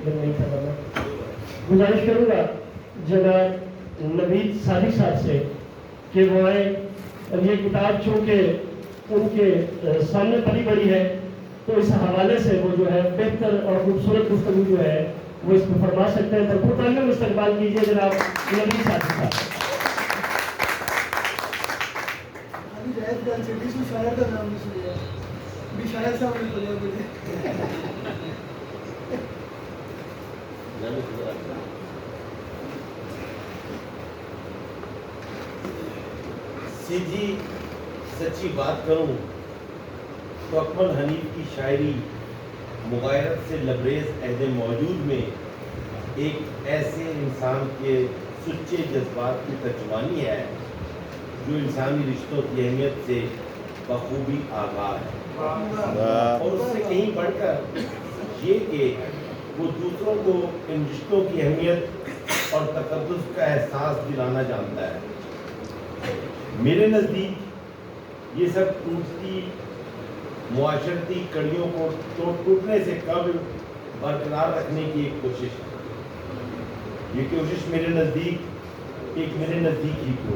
دل نہیں تھا کرنا. گزارش کروں گا جناب نوید صادق صاحب سے کہ وہ آئے اور یہ کتاب چونکہ ان کے سامنے پڑھی بڑی ہے تو اس حوالے سے وہ جو ہے بہتر اور خوبصورت گفتگو جو ہے وہ اس کو فرما سکتے ہیں. تو پرتعلم استقبال کیجیے جناب نوید صادق صاحب. شاعر کا نام نہیں سنیا بھی شاعر صاحب نے بولیا مجھے سیدھی سچی بات کروں تو اکمل حنیف کی شاعری مغایرت سے لبریز عہد موجود میں ایک ایسے انسان کے سچے جذبات کی ترجمانی ہے جو انسانی رشتوں کی اہمیت سے بخوبی آگاہ ہے، اور اس سے کہیں بڑھ کر یہ کہ وہ دوسروں کو ان رشتوں کی اہمیت اور تقدس کا احساس دلانا جانتا ہے. میرے نزدیک یہ سب ٹوٹتی معاشرتی کڑیوں کو ٹوٹنے سے قبل برقرار رکھنے کی ایک کوشش ہے. یہ کوشش میرے نزدیک ہی کو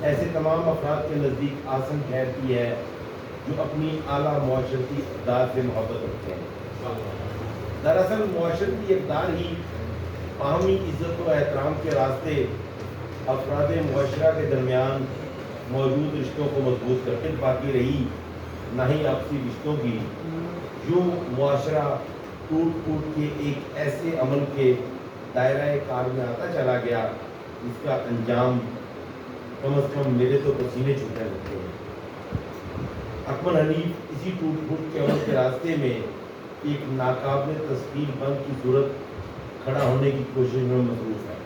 ایسے تمام افراد کے نزدیک آسن خیر کی ہے جو اپنی اعلیٰ معاشرتی اقدار سے محبت رکھتے ہیں. دراصل معاشرتی اقدار ہی باہمی عزت و احترام کے راستے افراد معاشرہ کے درمیان موجود رشتوں کو مضبوط کرتے. باقی رہی نہ ہی آپسی رشتوں کی، جو معاشرہ ٹوٹ ٹوٹ کے ایک ایسے عمل کے دائرۂ کار میں آتا چلا گیا جس کا انجام کم از کم میرے تو پسینے چھوٹنے لگتے ہیں. اکمل حنیف اسی ٹوٹ پھوٹ کے عمل کے راستے میں ایک ناقابل تصویر بند کی صورت کھڑا ہونے کی کوشش میں مصروف ہے.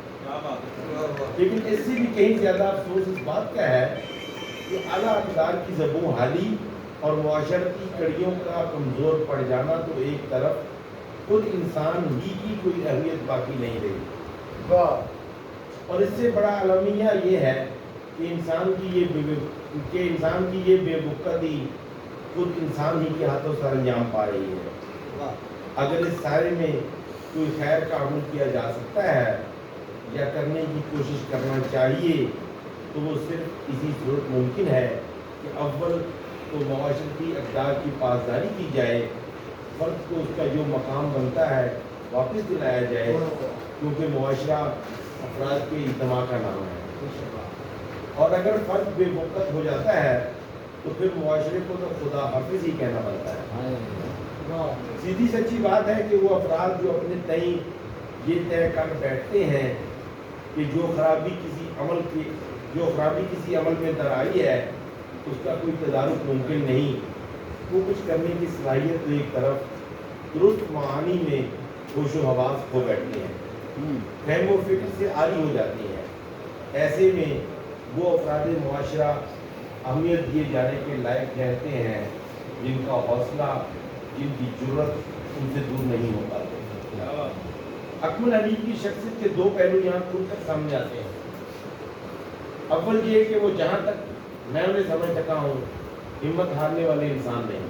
لیکن اس سے بھی کہیں زیادہ افسوس اس بات کا ہے کہ اعلیٰ اقدار کی زبوں حالی اور معاشرتی کڑیوں کا کمزور پڑ جانا تو ایک طرف، خود انسان ہی کی کوئی اہمیت باقی نہیں رہی. اور اس سے بڑا المیہ یہ ہے کہ انسان کی یہ بے بکتی خود انسان ہی کے ہاتھوں سر انجام پا رہی ہے. اگر اس سارے میں کوئی خیر کا عمل کیا جا سکتا ہے یا کرنے کی کوشش کرنا چاہیے تو وہ صرف اسی صورت ممکن ہے کہ اول تو معاشرتی اقدار کی پاسداری کی جائے، فرد کو اس کا جو مقام بنتا ہے واپس دلایا جائے، کیونکہ معاشرہ افراد کے اجتماع کا نام ہے. اور اگر فرد بے وقت ہو جاتا ہے تو پھر معاشرے کو تو خدا حافظ ہی کہنا پڑتا ہے. سیدھی سچی بات ہے کہ وہ افراد جو اپنے تئیں یہ طے کر بیٹھتے ہیں کہ جو خرابی کسی عمل میں در آئی ہے اس کا کوئی تدارک ممکن نہیں، وہ کچھ کرنے کی صلاحیت تو ایک طرف درست معانی میں ہوش و حواس کھو بیٹھتے ہیں، فہم و فکر سے عاری ہو جاتی ہیں. ایسے میں وہ افراد معاشرہ اہمیت دیے جانے کے لائق رہتے ہیں جن کا حوصلہ، جن کی جرت ان سے دور نہیں ہو پاتے. اکمل حنیف کی شخصیت کے دو پہلو یہاں کھل کر سامنے آتے ہیں. اول یہ کہ وہ جہاں تک میں انہیں سمجھ سکا ہوں ہمت ہارنے والے انسان نہیں.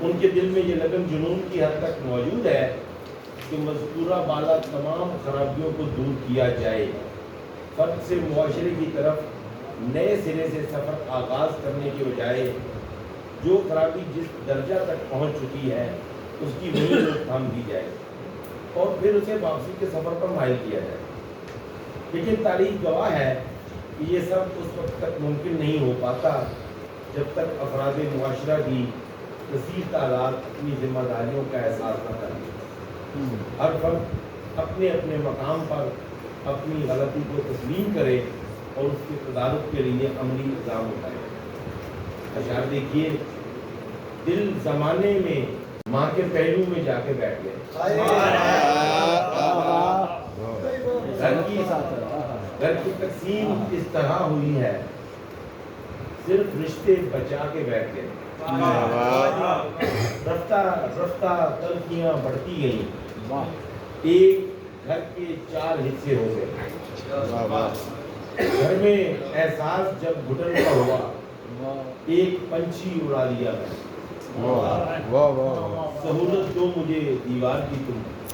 ان کے دل میں یہ لگن جنون کی حد تک موجود ہے کہ مذکورہ بالا تمام خرابیوں کو دور کیا جائے، فرد سے معاشرے کی طرف نئے سرے سے سفر آغاز کرنے کے بجائے جو خرابی جس درجہ تک پہنچ چکی ہے اس کی وہیں روک تھام کی جائے اور پھر اسے واپسی کے سفر پر مائل کیا جائے. لیکن تاریخ گواہ ہے کہ یہ سب اس وقت تک ممکن نہیں ہو پاتا جب تک افراد معاشرہ کی کثیر تعداد اپنی ذمہ داریوں کا احساس نہ کرے. ہر فرد اپنے اپنے مقام پر اپنی غلطی کو تسلیم کرے اور اس کے تدارک کے لیے عملی اقدام اٹھائے. اشعار دیکھیے، دل زمانے میں ماں کے پہلو میں جا کے بیٹھ گئے، گھر کی تقسیم اس طرح ہوئی ہے صرف رشتے بچا کے بیٹھ گئے. رفتہ رفتہ تلخیاں بڑھتی گئیں، ایک گھر کے 4 حصے ہو گئے. گھر میں احساس جب گھٹن کا ہوا ایک پنچھی اڑا لیا میں. سہولت دو مجھے دیوار کی تم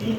3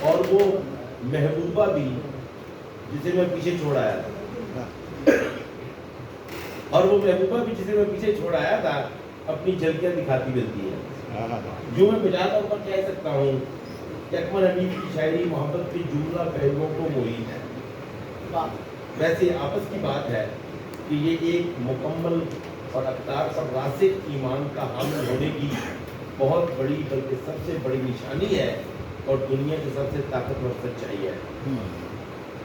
اور وہ محبوبہ بھی جسے میں پیچھے چھوڑ آیا تھا، اور وہ محبوبہ بھی جسے میں پیچھے چھوڑ آیا تھا اپنی جھلکیاں دکھاتی ملتی ہے. جو میں بجا طور پر کہہ سکتا ہوں کہ اکمل حنیف کی شاعری محبت کے جملہ پہلوؤں کو محیط ہے. ویسے آپس کی بات ہے کہ یہ ایک مکمل اور اقدار پر راسخ ایمان کا حامل ہونے کی بہت بڑی بلکہ سب سے بڑی نشانی ہے اور دنیا کی سب سے طاقتور سچائی ہے.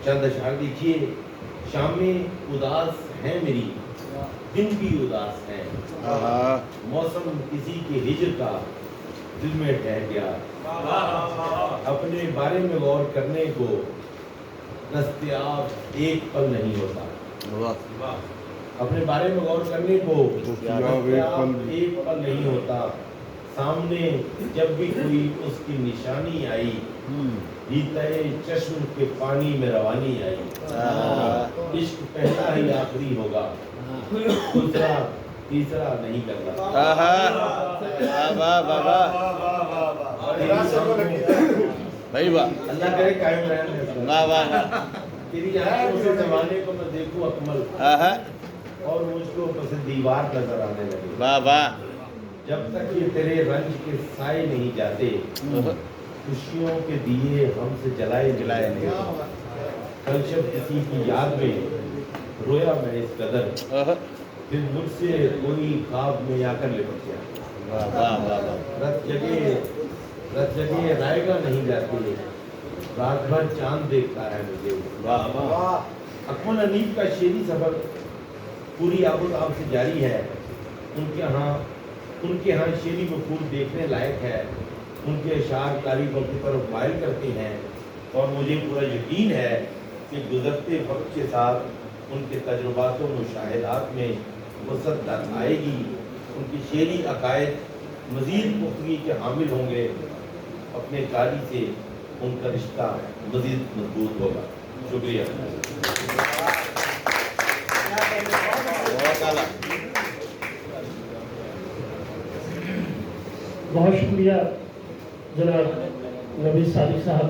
چند اشعار دیکھیے. شامیں اداس ہیں میری، دن بھی اداس ہیں، موسم کسی کے ہجر کا دل میں ٹھہر گیا. اپنے بارے میں غور کرنے کو دستیاب ایک پل نہیں ہوتا. اپنے بارے میں غور کرنے کو دستیاب ایک پل نہیں ہوتا. سامنے جب بھی کوئی اس کی نشانی آئی، ریتہ چشم کے پانی میں روانی آئی. عشق پہلا ہی آخری ہوگا، دوسرا تیسرا نہیں کرنا. اللہ کرے قائم رہنے. تیری آنکھوں سے زمانے کو میں دیکھوں اکمل، اور مجھ کو بس دیوار نظر آنے لگے. جب تک یہ تیرے رنج کے سائے نہیں جاتے، خوشیوں کے دیے ہم سے جلائے نہیں. کل شب کسی کی یاد میں رویا میں اس قدر، پھر مجھ سے کوئی خواب میں آ کر لپٹ گیا. رت جگہ رائے گا نہیں جاتی، رات بھر چاند دیکھتا ہے مجھے. اکمل حنیف کا شعری سفر پوری آب و تاب سے جاری ہے. ان کے ہاں شعری وقوع دیکھنے لائق ہے. ان کے اشعار تاریخوں کی طرف مائل کرتے ہیں، اور مجھے پورا یقین ہے کہ گزرتے وقت کے ساتھ ان کے تجربات و مشاہدات میں وسعت آئے گی. ان کی شعری عقائد مزید پختگی کے حامل ہوں گے. اپنے قاری سے ان کا رشتہ مزید مضبوط ہوگا. شکریہ. بہت شکریہ جناب نوید صادق صاحب.